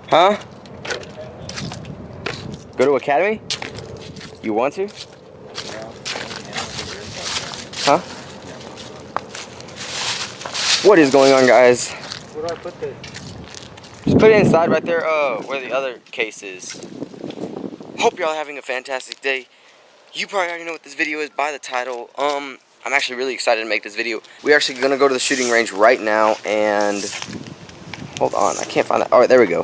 Huh? Go to academy? You want to? Huh? What is going on, guys? Where do I put this? Just put it inside right there, where the other case is. Hope y'all having a fantastic day. You probably already know what this video is by the title. I'm actually really excited to make this video. We're actually gonna go to the shooting range right now and hold on, I can't find it. Alright, there we go.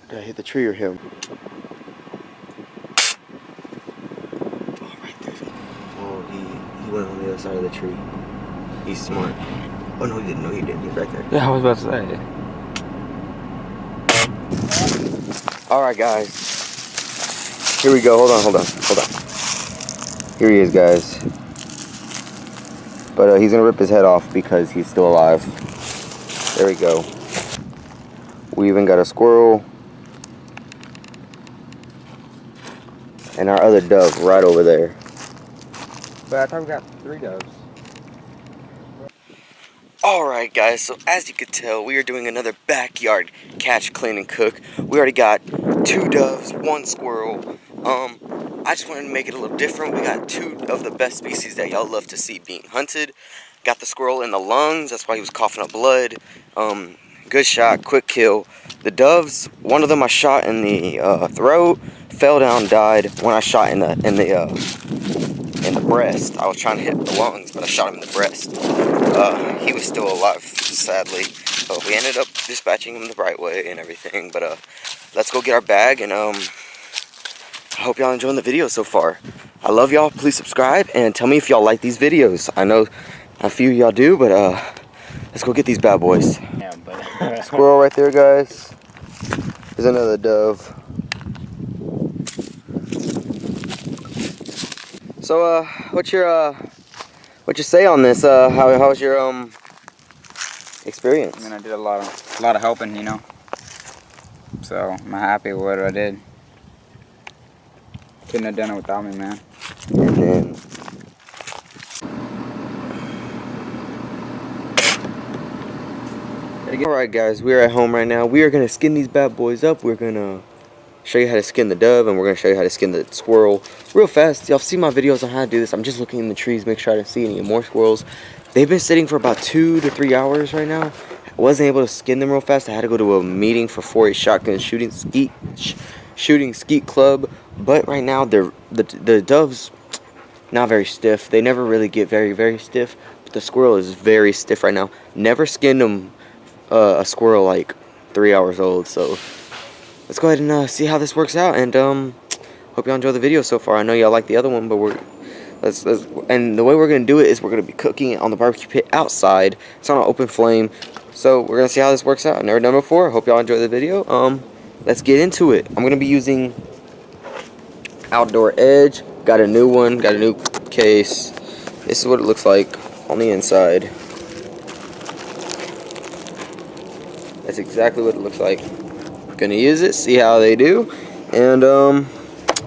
Did I hit the tree or him? Oh, he went on the other side of the tree. He's smart. Oh no, he didn't. No, he didn't. He's right there. Yeah, I was about to say. Alright, guys. Here we go. Hold on. Here he is, guys. But he's gonna rip his head off because he's still alive. There we go. We even got a squirrel. And our other dove right over there. But I thought we got 3 doves. Alright guys, so as you could tell, we are doing another backyard catch, clean, and cook. We already got 2 doves, 1 squirrel. I just wanted to make it a little different. We got 2 of the best species that y'all love to see being hunted. Got the squirrel in the lungs, that's why he was coughing up blood. Good shot, quick kill. The doves, one of them I shot in the throat, fell down, died. One I shot in the breast. I was trying to hit the lungs, but I shot him in the breast. He was still alive, sadly. But we ended up dispatching him the right way and everything. But let's go get our bag, and I hope y'all enjoying the video so far. I love y'all. Please subscribe and tell me if y'all like these videos. I know a few of y'all do, but let's go get these bad boys. Yeah, but Squirrel right there, guys. There's another dove. So what's your say on this? How's your experience? I mean, I did a lot of helping, you know. So I'm happy with what I did. Couldn't have done it without me, man. And then alright guys, we are at home right now. We are gonna skin these bad boys up. We're gonna show you how to skin the dove, and we're gonna show you how to skin the squirrel real fast. Y'all see my videos on how to do this. I'm just looking in the trees, make sure I don't see any more squirrels. They've been sitting for about 2 to 3 hours right now. I wasn't able to skin them real fast. I had to go to a meeting for 4-H shotgun shooting skeet club. But right now the doves not very stiff. They never really get very stiff. But the squirrel is very stiff right now. Never skinned them a squirrel like 3 hours old. So let's go ahead and see how this works out, and hope y'all enjoy the video so far. I know y'all like the other one, but and the way we're gonna do it is we're gonna be cooking it on the barbecue pit outside. It's on an open flame, so we're gonna see how this works out. I've never done it before. Hope y'all enjoy the video. Let's get into it. I'm gonna be using Outdoor Edge. Got a new one. Got a new case. This is what it looks like on the inside. That's exactly what it looks like. Gonna use it, see how they do, and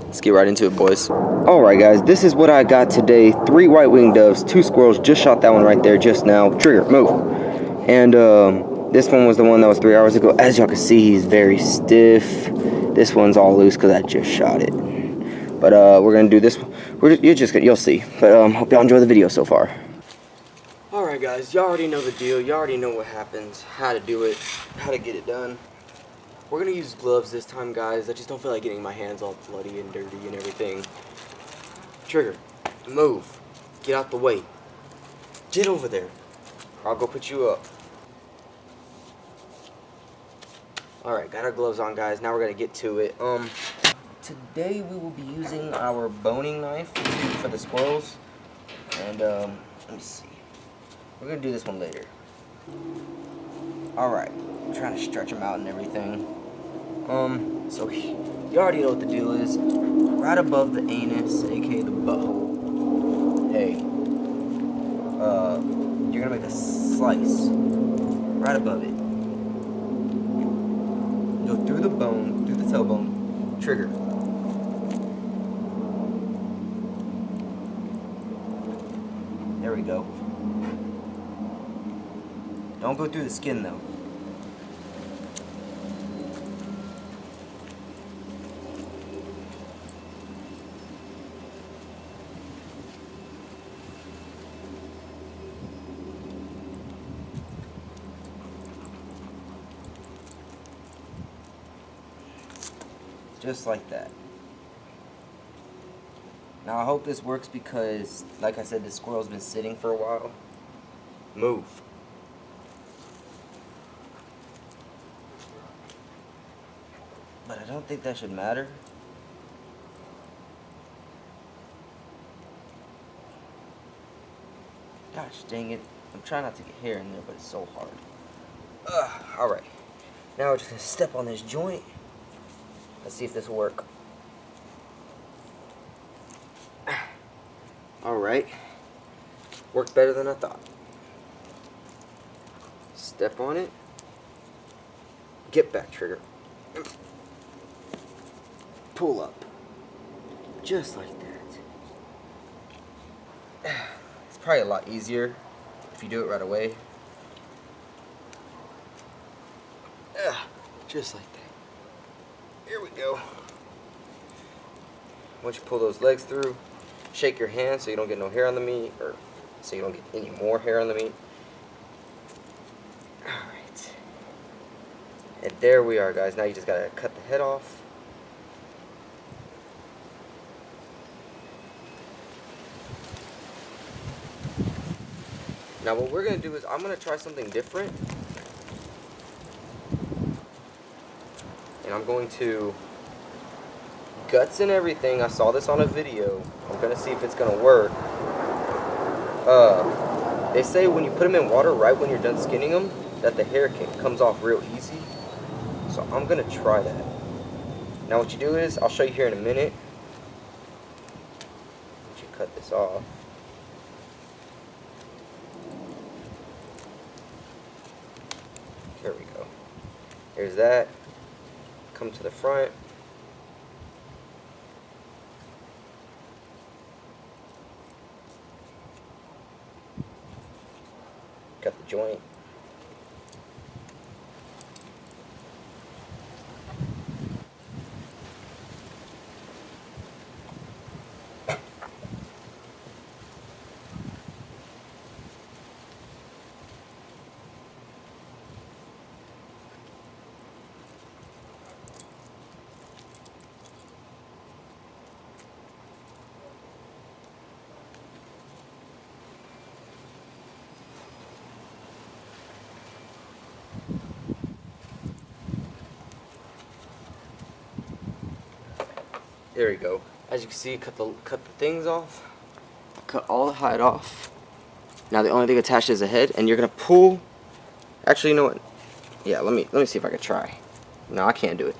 let's get right into it, boys. Alright guys, this is what I got today. 3 white-winged doves, 2 squirrels. Just shot that one right there just now. Trigger, move. And this one was the one that was 3 hours ago. As y'all can see, he's very stiff. This one's all loose because I just shot it. But we're gonna do this one. You'll see. But hope y'all enjoy the video so far. Alright guys, y'all already know the deal. Y'all already know what happens, how to do it, how to get it done. We're gonna use gloves this time, guys. I just don't feel like getting my hands all bloody and dirty and everything. Trigger, move. Get out the way. Get over there. Or I'll go put you up. Alright, got our gloves on, guys. Now we're gonna get to it. Today we will be using our boning knife for the squirrels. And let me see. We're gonna do this one later. Alright, I'm trying to stretch them out and everything. So you already know what the deal is. Right above the anus, aka the butthole. Hey, you're gonna make a slice right above it. go through the bone, through the tailbone, trigger. There we go. Don't go through the skin though. Just like that. Now I hope this works because, like I said, this squirrel's been sitting for a while. Move. But I don't think that should matter. Gosh dang it. I'm trying not to get hair in there, but it's so hard. Alright. Now we're just going to step on this joint. Let's see if this will work. Alright. Worked better than I thought. Step on it. Get back trigger. Pull up. Just like that. It's probably a lot easier if you do it right away. Just like that. Here we go. Once you pull those legs through, shake your hand so you don't get no hair on the meat, or so you don't get any more hair on the meat. Alright. And there we are, guys. Now you just gotta cut the head off. Now what we're gonna do is I'm gonna try something different. And I'm going to guts and everything. I saw this on a video. I'm gonna see if it's gonna work. They say when you put them in water right when you're done skinning them, that the hair comes off real easy. So I'm gonna try that. Now what you do is, I'll show you here in a minute. Once you cut this off. There we go. Here's that. Come to the front. Cut the joint. There we go. As you can see, cut the things off. Cut all the hide off. Now the only thing attached is the head, and you're gonna pull. Actually, you know what? Yeah, let me see if I can try. No, I can't do it.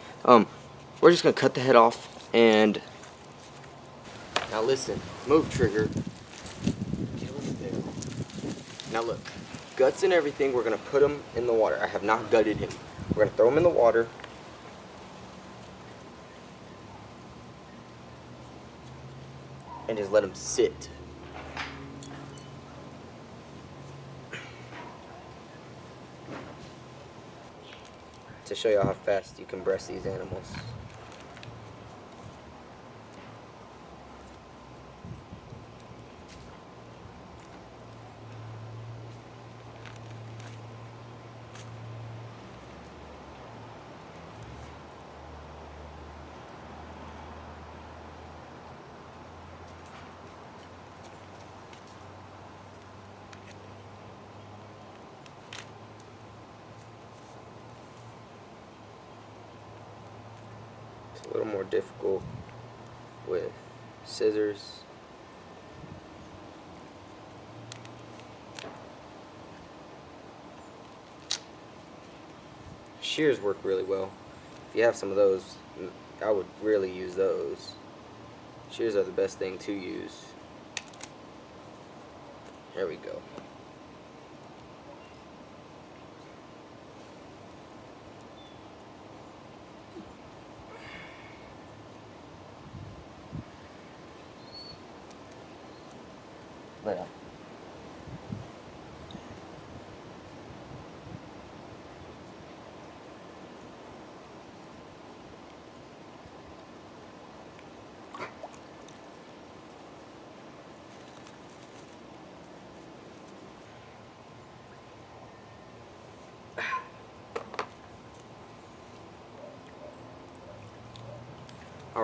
We're just gonna cut the head off, and now listen. Move trigger. Get over there. Now look, guts and everything. We're gonna put them in the water. I have not gutted him. We're gonna throw him in the water. And just let them sit. To show you how fast you can breast these animals. A little more difficult with scissors. Shears work really well. If you have some of those, I would really use those. Shears are the best thing to use. There we go.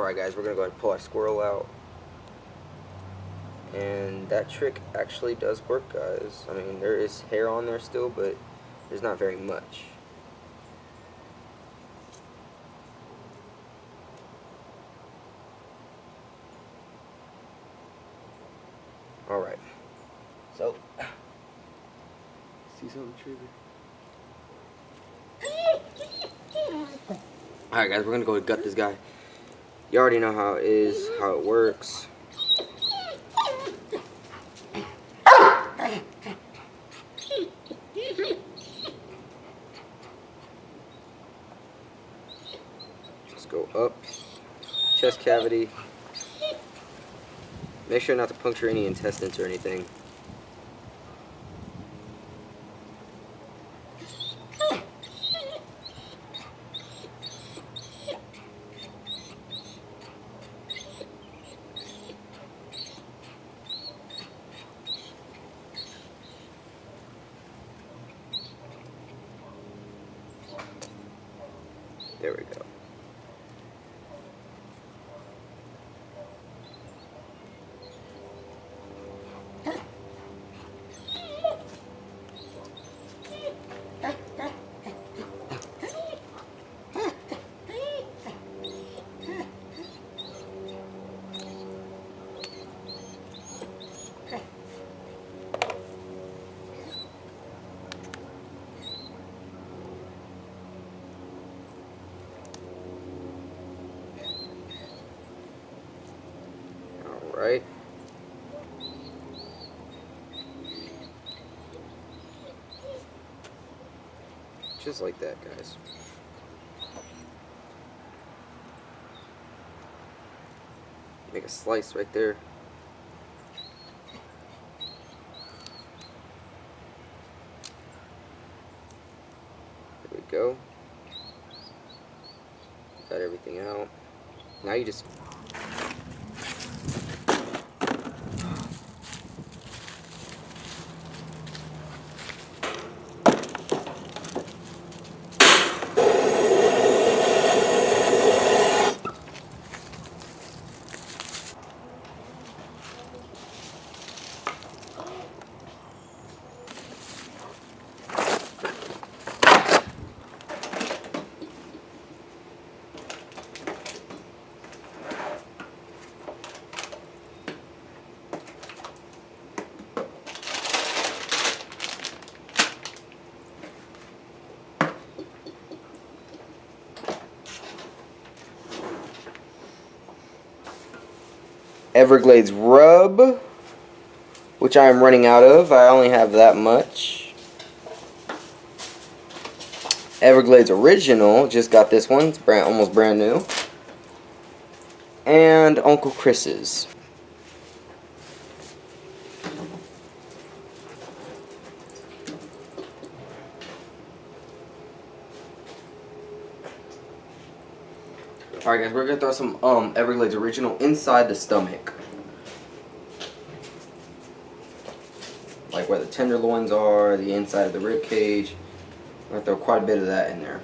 Alright guys, we're going to go ahead and pull our squirrel out. And that trick actually does work, guys. I mean, there is hair on there still, but there's not very much. Alright. So, see something, Trigger? Alright guys, we're going to go and gut this guy. You already know how it is, how it works. Just go up, chest cavity. Make sure not to puncture any intestines or anything. There we go. Right? Just like that, guys. Make a slice right there. There we go. Got everything out. Now you just Everglades rub, which I am running out of. I only have that much. Everglades original, just got this one. It's almost brand new. And Uncle Chris's. Alright guys, we're going to throw some Everglades original inside the stomach. Like where the tenderloins are, the inside of the rib cage. I'm going to throw quite a bit of that in there.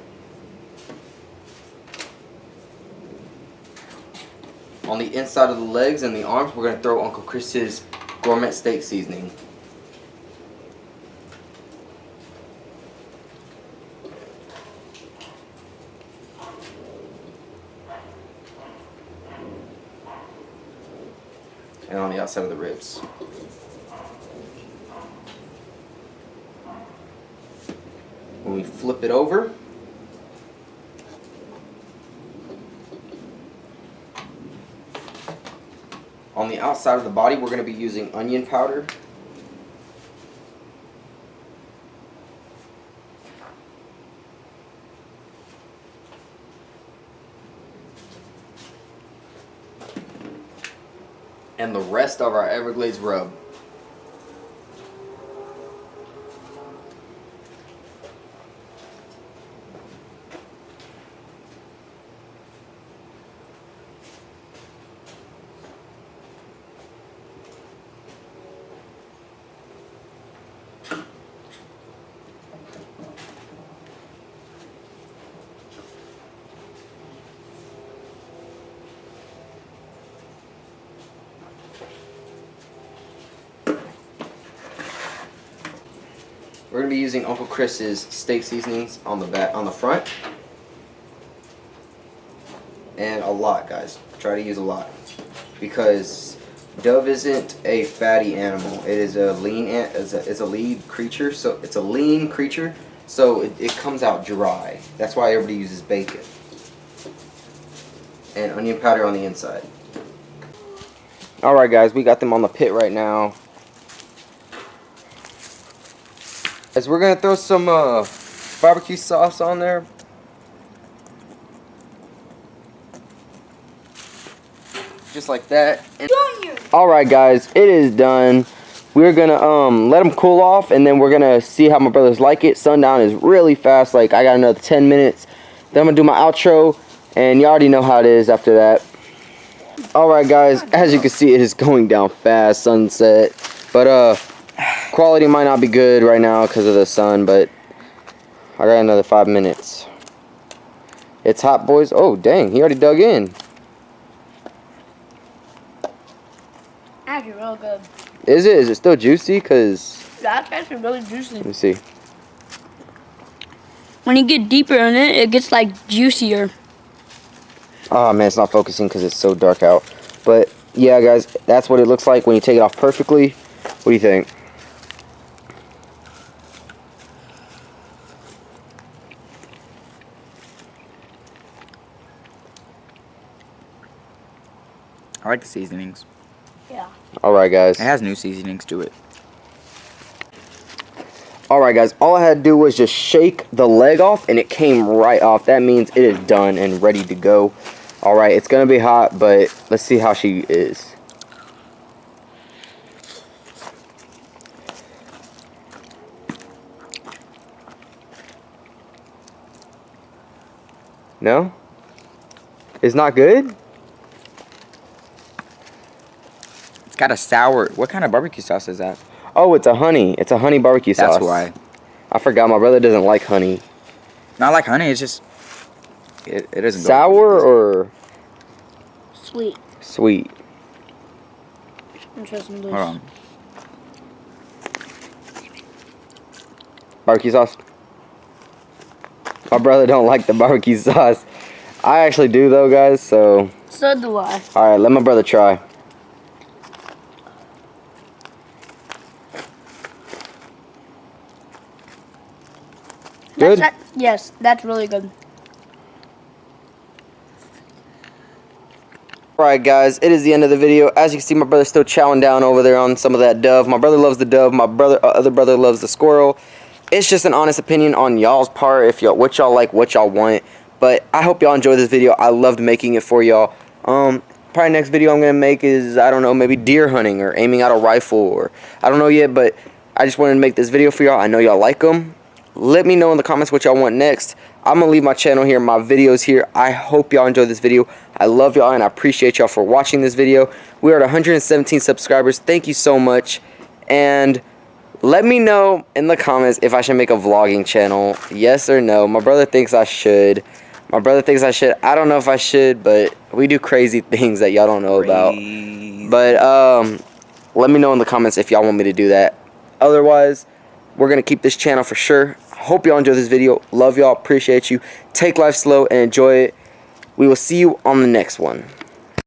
On the inside of the legs and the arms, we're going to throw Uncle Chris's gourmet steak seasoning. And on the outside of the ribs. When we flip it over, on the outside of the body, we're going to be using onion powder. And the rest of our Everglades rub. We're gonna be using Uncle Chris's steak seasonings on the back, on the front, and a lot, guys. Try to use a lot because dove isn't a fatty animal. It is a lean. It's a lean creature. So it's a lean creature. So it comes out dry. That's why everybody uses bacon and onion powder on the inside. All right, guys, we got them on the pit right now. As we're gonna throw some barbecue sauce on there. Just like that. Alright, guys, it is done. We're gonna let them cool off, and then we're gonna see how my brothers like it. Sundown is really fast. Like, I got another 10 minutes. Then I'm gonna do my outro, and you already know how it is after that. Alright, guys, as you can see, it is going down fast, sunset. But quality might not be good right now because of the sun, but I got another 5 minutes. It's hot, boys. Oh, dang, he already dug in. Actually, real good. Is it? Is it still juicy? Cause That's actually really juicy. let me see. When you get deeper in it, it gets like juicier. Oh man, it's not focusing because it's so dark out. But yeah, guys, that's what it looks like when you take it off perfectly. What do you think? I like the seasonings. Yeah. Alright, guys. It has new seasonings to it. Alright, guys. All I had to do was just shake the leg off, and it came right off. That means it is done and ready to go. Alright, it's going to be hot, but let's see how she is. No? It's not good? It's got a sour. What kind of barbecue sauce is that? Oh, it's a honey. It's a honey barbecue sauce. That's why. I forgot. My brother doesn't like honey. Not like honey. It's just it doesn't. Sour or Sweet. sweet? Interesting. Hold on. Barbecue sauce. My brother don't like the barbecue sauce. I actually do though, guys. So. So do I. All right, let my brother try. Good? Yes, that's really good. Alright, guys, it is the end of the video. As you can see, my brother's still chowing down over there on some of that dove. My brother loves the dove. My other brother loves the squirrel. It's just an honest opinion on y'all's part, if y'all what y'all like, what y'all want. But I hope y'all enjoy this video. I loved making it for y'all. Probably next video I'm gonna make is, I don't know, maybe deer hunting or aiming out a rifle, or I don't know yet. But I just wanted to make this video for y'all. I know y'all like them. Let me know in the comments what y'all want next. I'm going to leave my channel here, my videos here. I hope y'all enjoyed this video. I love y'all and I appreciate y'all for watching this video. We are at 117 subscribers. Thank you so much. And let me know in the comments if I should make a vlogging channel. Yes or no. My brother thinks I should. My brother thinks I should. I don't know if I should, but we do crazy things that y'all don't know about. But let me know in the comments if y'all want me to do that. Otherwise, we're going to keep this channel for sure. Hope y'all enjoy this video. Love y'all. Appreciate you. Take life slow and enjoy it. We will see you on the next one.